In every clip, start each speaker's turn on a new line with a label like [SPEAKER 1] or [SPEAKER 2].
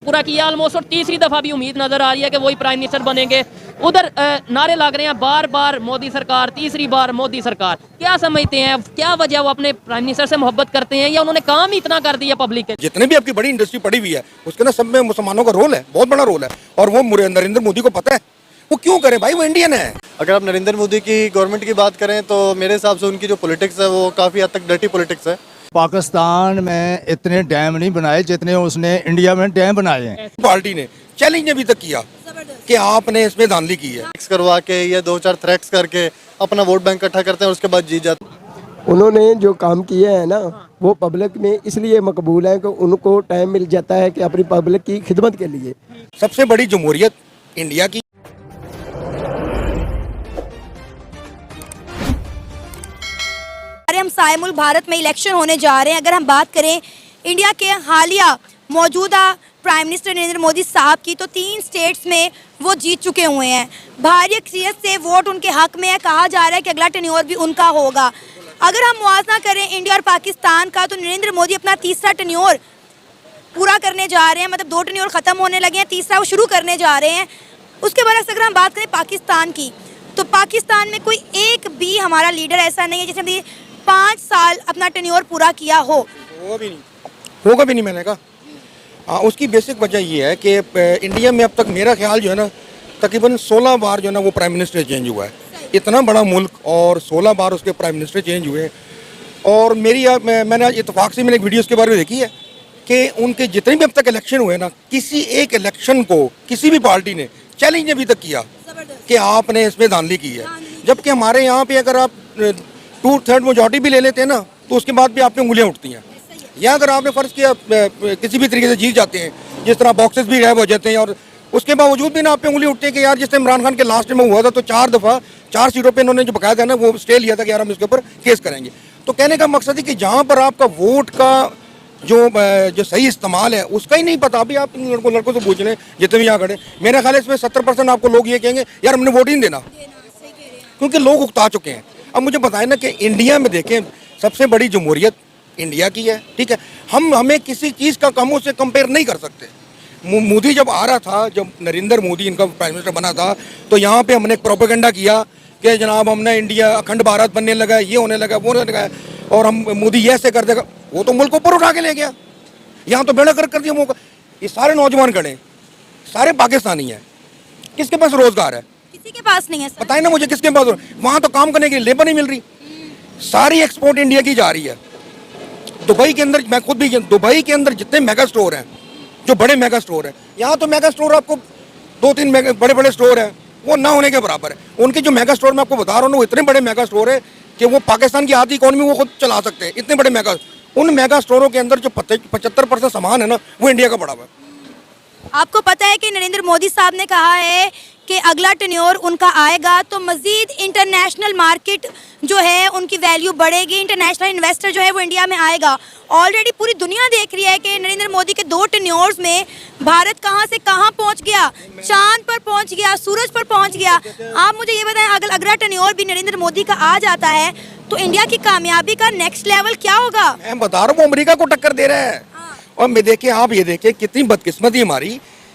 [SPEAKER 1] पूरा किया ऑलमोस्ट, और तीसरी दफ़ा भी उम्मीद नज़र आ रही है कि वही प्राइम मिनिस्टर बनेंगे। उधर नारे लग रहे हैं बार बार मोदी सरकार, तीसरी बार मोदी सरकार। क्या समझते हैं, क्या वजह वो अपने प्राइम मिनिस्टर से मोहब्बत करते हैं, या उन्होंने काम ही इतना कर दिया पब्लिक के?
[SPEAKER 2] जितने भी आपकी बड़ी इंडस्ट्री पड़ी हुई है उसके ना सब में मुसलमानों का रोल है, बहुत बड़ा रोल है, और वो नरेंद्र मोदी को पता है। वो क्यों करे भाई, वो इंडियन है।
[SPEAKER 3] अगर आप नरेंद्र मोदी की गवर्नमेंट की बात करें तो मेरे हिसाब से उनकी जो पॉलिटिक्स है वो काफ़ी हद तक डर्टी पॉलिटिक्स है।
[SPEAKER 4] पाकिस्तान में इतने डैम नहीं बनाए जितने उसने इंडिया में डैम बनाए हैं।
[SPEAKER 2] पार्टी ने चैलेंज अभी तक किया कि आपने इसमें धांधली की है,
[SPEAKER 3] करवा के या 2-4 थ्रेट्स करके अपना वोट बैंक इकट्ठा करते हैं और उसके बाद जीत जाते हैं।
[SPEAKER 5] उन्होंने जो काम किए हैं ना वो पब्लिक में इसलिए मकबूल है कि उनको टाइम मिल जाता है कि अपनी पब्लिक की खिदमत के लिए।
[SPEAKER 2] सबसे बड़ी जमहूरियत इंडिया की।
[SPEAKER 6] हम साए मुल्क भारत में इलेक्शन होने जा रहे हैं। अगर हम बात करें इंडिया के हालिया मौजूदा प्राइम मिनिस्टर नरेंद्र मोदी साहब की, तो 3 स्टेट्स में वो जीत चुके हुए हैं। भारी अक्सरियत से वोट उनके हक में है। कहा जा रहा है कि अगला टेन्योर भी उनका होगा। अगर हम मुआवजा करें इंडिया और पाकिस्तान का, तो नरेंद्र मोदी अपना तीसरा टेन्योर पूरा करने जा रहे हैं। मतलब 2 टेन्योर ख़त्म होने लगे हैं, तीसरा वो शुरू करने जा रहे हैं। उसके बाद अगर हम बात करें पाकिस्तान की, तो पाकिस्तान में कोई एक भी हमारा लीडर ऐसा नहीं है जिसने 5 साल अपना टेन्योर पूरा किया हो।
[SPEAKER 2] होगा भी नहीं मैंने कहा। हाँ, उसकी बेसिक वजह ये है कि इंडिया में अब तक मेरा ख्याल जो है ना तकरीबन 16 बार जो है ना वो प्राइम मिनिस्टर चेंज हुआ है। इतना बड़ा मुल्क और 16 बार उसके प्राइम मिनिस्टर चेंज हुए। और मैंने आज इत्तेफाक से मैंने एक वीडियो उसके बारे में देखी है कि उनके जितने भी अब तक इलेक्शन हुए ना, किसी एक इलेक्शन को किसी भी पार्टी ने चैलेंज अभी तक किया कि आपने इसमें धांधली की है। जबकि हमारे यहाँ पे अगर आप 2/3 मेजॉरिटी भी ले लेते हैं ना तो उसके बाद भी आप पे उंगलियाँ उठती हैं। या अगर आपने फ़र्ज़ किया किसी भी तरीके से जीत जाते हैं, जिस तरह बॉक्सेस भी गायब हो जाते हैं, और उसके बावजूद भी ना आप पे उंगली उठती है कि यार जिस टाइम इमरान खान के लास्ट में हुआ था तो 4 दफ़ा 4 सीटों पे इन्होंने जो बकायदा है ना वो स्टे लिया था कि यार हम इसके ऊपर केस करेंगे। तो कहने का मकसद है कि जहाँ पर आपका वोट का जो सही इस्तेमाल है उसका ही नहीं पता। अभी आप इन लड़कों से पूछ लें जितने भी यहाँ खड़े, मेरा ख्याल है इसमें 70% आपको लोग ये कहेंगे यार हमने वोट ही नहीं देना, क्योंकि लोग उकता चुके हैं। अब मुझे बताएं ना कि इंडिया में देखें सबसे बड़ी जमहूरियत इंडिया की है, ठीक है। हमें किसी चीज़ का हम उससे कंपेयर नहीं कर सकते। मोदी जब आ रहा था, जब नरेंद्र मोदी इनका प्राइम मिनिस्टर बना था, तो यहाँ पे हमने प्रोपेगेंडा किया कि जनाब हमने इंडिया अखंड भारत बनने लगा, ये होने लगा, वो होने लगा, और हम मोदी ये ऐसे कर देगा। वो तो मुल्क ऊपर उठा के ले गया, यहाँ तो बेड़ा कर दिया मौका। ये सारे नौजवान खड़े, सारे पाकिस्तानी हैं, किसके पास रोजगार है?
[SPEAKER 6] किसी के पास नहीं है।
[SPEAKER 2] बताए ना मुझे किसके पास? वहाँ तो काम करने के लिए लेबर नहीं मिल रही। सारी एक्सपोर्ट इंडिया की जा रही है। दुबई के अंदर, मैं खुद भी, दुबई के अंदर जितने मेगा स्टोर हैं, जो बड़े मेगा स्टोर हैं, यहाँ तो मेगा स्टोर आपको 2-3 बड़े बड़े स्टोर हैं, वो ना होने के बराबर है। उनके जो मेगा स्टोर मैं आपको बता रहा हूँ ना, वो इतने बड़े मेगा स्टोर है कि वो पाकिस्तान की आधी इकॉनमी वो खुद चला सकते हैं, इतने बड़े मेगा। उन मेगा स्टोरों के अंदर जो 75% सामान है ना वो इंडिया का पड़ा हुआ है।
[SPEAKER 6] आपको पता है कि नरेंद्र मोदी साहब ने कहा है कि अगला टेन्योर उनका आएगा तो मज़ीद इंटरनेशनल मार्केट जो है उनकी वैल्यू बढ़ेगी, इंटरनेशनल इन्वेस्टर जो है वो इंडिया में आएगा। ऑलरेडी पूरी दुनिया देख रही है कि नरेंद्र मोदी के 2 टेन्योर्स में भारत कहां से कहां पहुंच गया, चांद पर पहुंच गया, सूरज पर पहुंच गया। आप मुझे ये बताएं, अगर अगला टेन्योर भी नरेंद्र मोदी का आ जाता है तो इंडिया की कामयाबी का नेक्स्ट लेवल क्या होगा?
[SPEAKER 2] मैं बता रहा हूँ, अमेरिका को टक्कर दे रहा है। और मैं देखिए, आप ये देखिए कितनी बदकिस्मती हमारी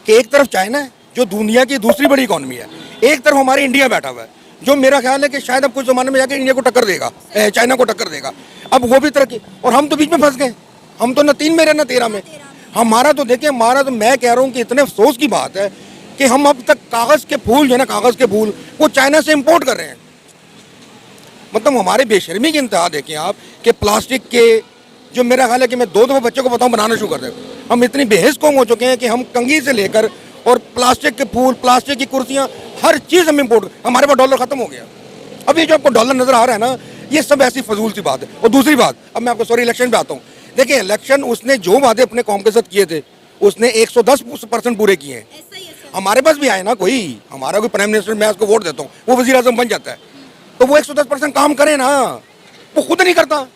[SPEAKER 2] कि एक तरफ चाइना है जो दुनिया की दूसरी बड़ी इकॉनमी है, एक तरफ हमारे इंडिया बैठा हुआ है जो मेरा ख्याल है कि शायद अब कुछ ज़माने में जाकर इंडिया को टक्कर देगा, चाइना को टक्कर देगा। अब वो भी तरक्की, और हम तो बीच में फंस गए। हम तो न 3 में रहे न 13 में। हमारा तो देखिए, हमारा तो, मैं कह रहा हूँ कि इतने अफसोस की बात है कि हम अब तक कागज़ के फूल जो है ना, कागज़ के फूल वो चाइना से इम्पोर्ट कर रहे हैं। मतलब हमारे बेशर्मी की इंतहा देखें आप कि प्लास्टिक के, जो मेरा ख्याल है कि मैं 2 दफ़ा बच्चों को बताऊँ बनाना शुरू कर दें। हम इतनी बेहस कौम हो चुके हैं कि हम कंघी से लेकर और प्लास्टिक के फूल, प्लास्टिक की कुर्सियाँ, हर चीज़ हम इम्पोर्ट। हमारे पास डॉलर ख़त्म हो गया। अब ये जो आपको डॉलर नज़र आ रहा है ना, ये सब ऐसी फजूल सी बात है। और दूसरी बात, अब मैं आपको इलेक्शन पे आता हूँ। देखिए, इलेक्शन उसने जो वादे अपने कौम के साथ किए थे उसने 110% पूरे किए हैं। हमारे पास भी आए ना, कोई हमारा कोई प्राइम मिनिस्टर, मैं उसको वोट देता हूँ, वो वज़ीर आज़म बन जाता है, तो वो 110% काम करे ना, वो खुद नहीं करता।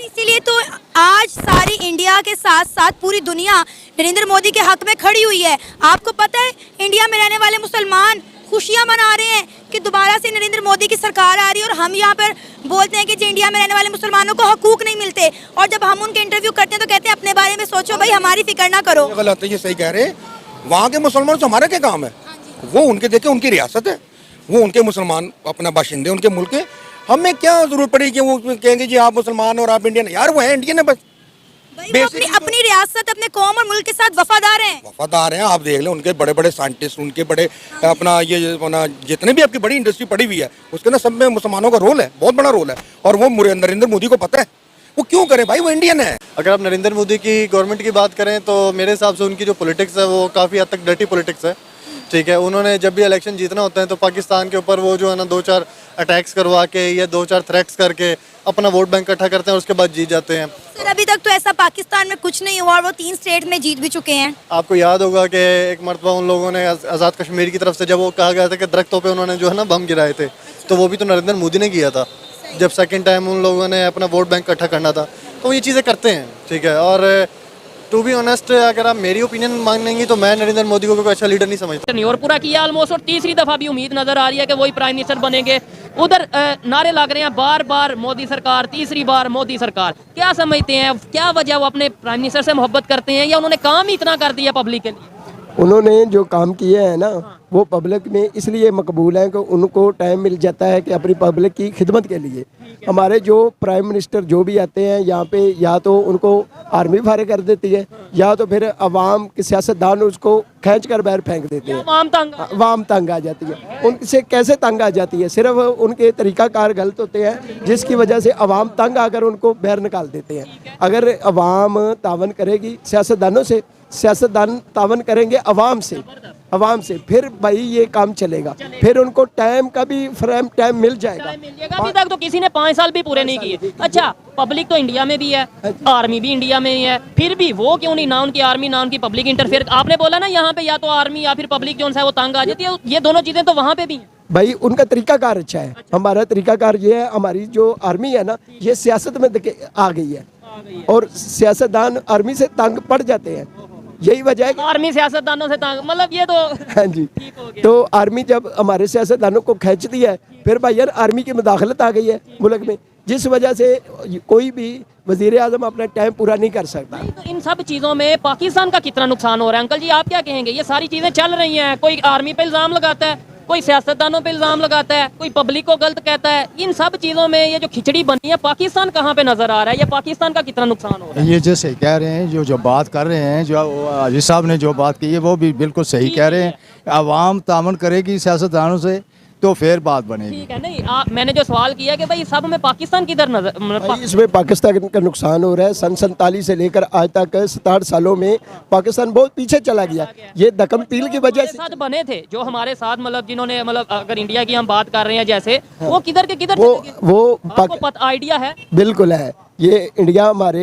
[SPEAKER 6] इसीलिए तो आज सारी इंडिया के साथ साथ पूरी दुनिया नरेंद्र मोदी के हक में खड़ी हुई है। आपको पता है, इंडिया में रहने वाले मुसलमान खुशियां मना रहे हैं कि दोबारा से नरेंद्र मोदी की सरकार आ रही है, और हम यहाँ पर बोलते हैं कि जो इंडिया में रहने वाले मुसलमानों को हकूक नहीं मिलते, और जब हम उनके इंटरव्यू करते हैं तो कहते हैं अपने बारे में सोचो भाई, हमारी फिक्र ना करो।
[SPEAKER 2] गलत है, ये सही कह रहे हैं। वहाँ के मुसलमानों से हमारा क्या काम है? वो उनके देखे, उनकी रियासत है, वो उनके मुसलमान अपना बाशिंदे, उनके मुल्क के, हमें क्या जरूरत पड़ी कि वो कहेंगे जी आप मुसलमान और आप इंडियन? यार वो है इंडियन है बस।
[SPEAKER 6] भाई वो अपनी रियासत, अपने कौम और मुल्क के साथ वफादार हैं।
[SPEAKER 2] वफादार हैं, आप देख लें उनके बड़े बड़े साइंटिस्ट, उनके बड़े अपना ये अपना जितने भी आपकी बड़ी इंडस्ट्री पड़ी हुई है उसके ना सब में मुसलमानों का रोल है, बहुत बड़ा रोल है। और वो नरेंद्र मोदी को पता है, वो क्यों करे भाई, वो इंडियन है।
[SPEAKER 3] अगर आप नरेंद्र मोदी की गवर्नमेंट की बात करें तो मेरे हिसाब से उनकी जो पॉलिटिक्स है वो काफ़ी हद तक डर्टी पॉलिटिक्स है। ठीक है, उन्होंने जब भी इलेक्शन जीतना होता है तो पाकिस्तान के ऊपर वो जो है ना 2-4 अटैक्स करवा के या 2-4 थ्रेट्स करके अपना वोट बैंक इकट्ठा करते हैं और उसके बाद जीत जाते हैं।
[SPEAKER 6] सर अभी तक तो ऐसा पाकिस्तान में कुछ नहीं हुआ और वो 3 स्टेट में जीत भी चुके हैं।
[SPEAKER 3] आपको याद होगा कि एक मरतबा उन लोगों ने आज़ाद कश्मीर की तरफ से जब वो कहा गया था कि दरख्तों पे उन्होंने जो है ना बम गिराए थे, तो वो भी तो नरेंद्र मोदी ने किया था जब सेकंड टाइम उन लोगों ने अपना वोट बैंक इकट्ठा करना था। तो वो ये चीज़ें करते हैं, ठीक है। और टू बी ऑनेस्ट अगर आप मेरी ओपिनियन मांगेंगी तो मैं नरेंद्र मोदी को कोई अच्छा लीडर नहीं समझता।
[SPEAKER 1] नहीं और पूरा किया ऑलमोस्ट, और तीसरी दफा भी उम्मीद नजर आ रही है कि वही प्राइम मिनिस्टर बनेंगे। उधर नारे लग रहे हैं बार बार मोदी सरकार, तीसरी बार मोदी सरकार। क्या समझते हैं, क्या वजह वो अपने प्राइम मिनिस्टर से मोहब्बत करते हैं या उन्होंने काम ही इतना कर दिया पब्लिक के लिए?
[SPEAKER 5] उन्होंने जो काम किए हैं ना वो पब्लिक में इसलिए मकबूल हैं कि उनको टाइम मिल जाता है कि अपनी पब्लिक की खिदमत के लिए। हमारे जो प्राइम मिनिस्टर जो भी आते हैं यहाँ पे, या तो उनको आर्मी फारिग कर देती है या तो फिर अवाम के सियासतदान उसको खींच कर बाहर फेंक देते हैं। अवाम तंग आ जाती है। उनसे कैसे तंग आ जाती है? सिर्फ उनके तरीकाकार गलत होते हैं जिसकी वजह से अवाम तंग आकर उनको बाहर निकाल देते हैं। अगर अवाम तावन करेगी सियासतदानों से, सियासतदान तावन करेंगे अवाम से, फिर भाई ये काम चलेगा। फिर उनको टाइम का भी फ्रेम टाइम मिल जाएगा।
[SPEAKER 1] अभी तक तो किसी ने 5 साल भी पूरे नहीं किए। अच्छा, पब्लिक तो इंडिया में भी है, आर्मी भी इंडिया में ही है, फिर भी वो क्यों नहीं, ना उनकी आर्मी ना उनकी पब्लिक इंटरफेयर। आपने बोला ना यहाँ पे या तो आर्मी या फिर पब्लिक जो है वो तंग आ जाती है, ये दोनों चीजें तो वहाँ पे भी हैं।
[SPEAKER 5] भाई उनका तरीकाकार अच्छा है। हमारा तरीकाकार ये है, हमारी जो आर्मी है ना ये सियासत में आ गई है और सियासतदान आर्मी से तंग पड़ जाते हैं। यही वजह है कि
[SPEAKER 1] आर्मी सियासतदानों से तंग, मतलब ये तो
[SPEAKER 5] हाँ जी। तो आर्मी जब हमारे सियासतदानों को खींचती है, फिर भाई यार आर्मी की मुदाखलत आ गई है मुल्क में, जिस वजह से कोई भी वजीर आजम अपना टाइम पूरा नहीं कर सकता।
[SPEAKER 1] तो इन सब चीज़ों में पाकिस्तान का कितना नुकसान हो रहा है अंकल जी, आप क्या कहेंगे? ये सारी चीज़ें चल रही हैं, कोई आर्मी पे इल्ज़ाम लगाता है, कोई सियासतदानों पे इल्ज़ाम लगाता है, कोई पब्लिक को गलत कहता है। इन सब चीज़ों में ये जो खिचड़ी बनी है, पाकिस्तान कहाँ पे नज़र आ रहा है? ये पाकिस्तान का कितना नुकसान हो रहा है?
[SPEAKER 4] ये जैसे कह रहे हैं, जो बात कर रहे हैं, जो हाजी साहब ने जो बात की है वो भी बिल्कुल सही कह रहे हैं। आवाम तामन करेगी सियासतदानों से तो फिर बात बनेगी।
[SPEAKER 1] ठीक है, नहीं मैंने जो सवाल किया कि भाई सब में पाकिस्तान किधर नजर,
[SPEAKER 5] इसमें पाकिस्तान का नुकसान हो रहा है। सन 47 से लेकर आज तक 67 सालों में पाकिस्तान बहुत पीछे चला गया। ये दकन पील की वजह से
[SPEAKER 1] साथ बने थे जो हमारे साथ, मतलब जिन्होंने, मतलब अगर इंडिया की हम बात कर रहे हैं जैसे, वो किधर के किधर वो आइडिया है?
[SPEAKER 5] बिल्कुल है। ये इंडिया हमारे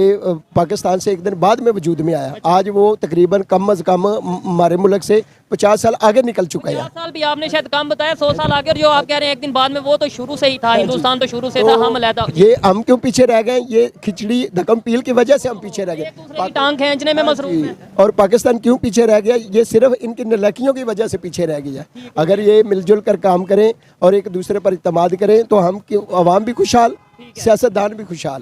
[SPEAKER 5] पाकिस्तान से एक दिन बाद में वजूद में आया। आज वो तकरीबन कम अज़ कम हमारे मुल्क से 50 साल आगे निकल चुका है।
[SPEAKER 1] 50 साल भी आपने शायद कम बताया, 100 साल आगे। और जो आप कह रहे हैं एक दिन बाद में, वो तो शुरू से ही था। हिंदुस्तान तो शुरू से था, हम अलहदा।
[SPEAKER 5] ये हम क्यों पीछे रह गए? ये खिचड़ी दकम पील की वजह से हम पीछे रह गए।
[SPEAKER 1] टांग खींचने में मसरूफ है।
[SPEAKER 5] और पाकिस्तान क्यों पीछे रह गया? ये सिर्फ इनकी नलायकियों की वजह से पीछे रह गया। अगर ये मिलजुल कर काम करें और एक दूसरे पर इत्मीनान करें तो हम आवाम भी खुशहाल, सियासतदान भी खुशहाल।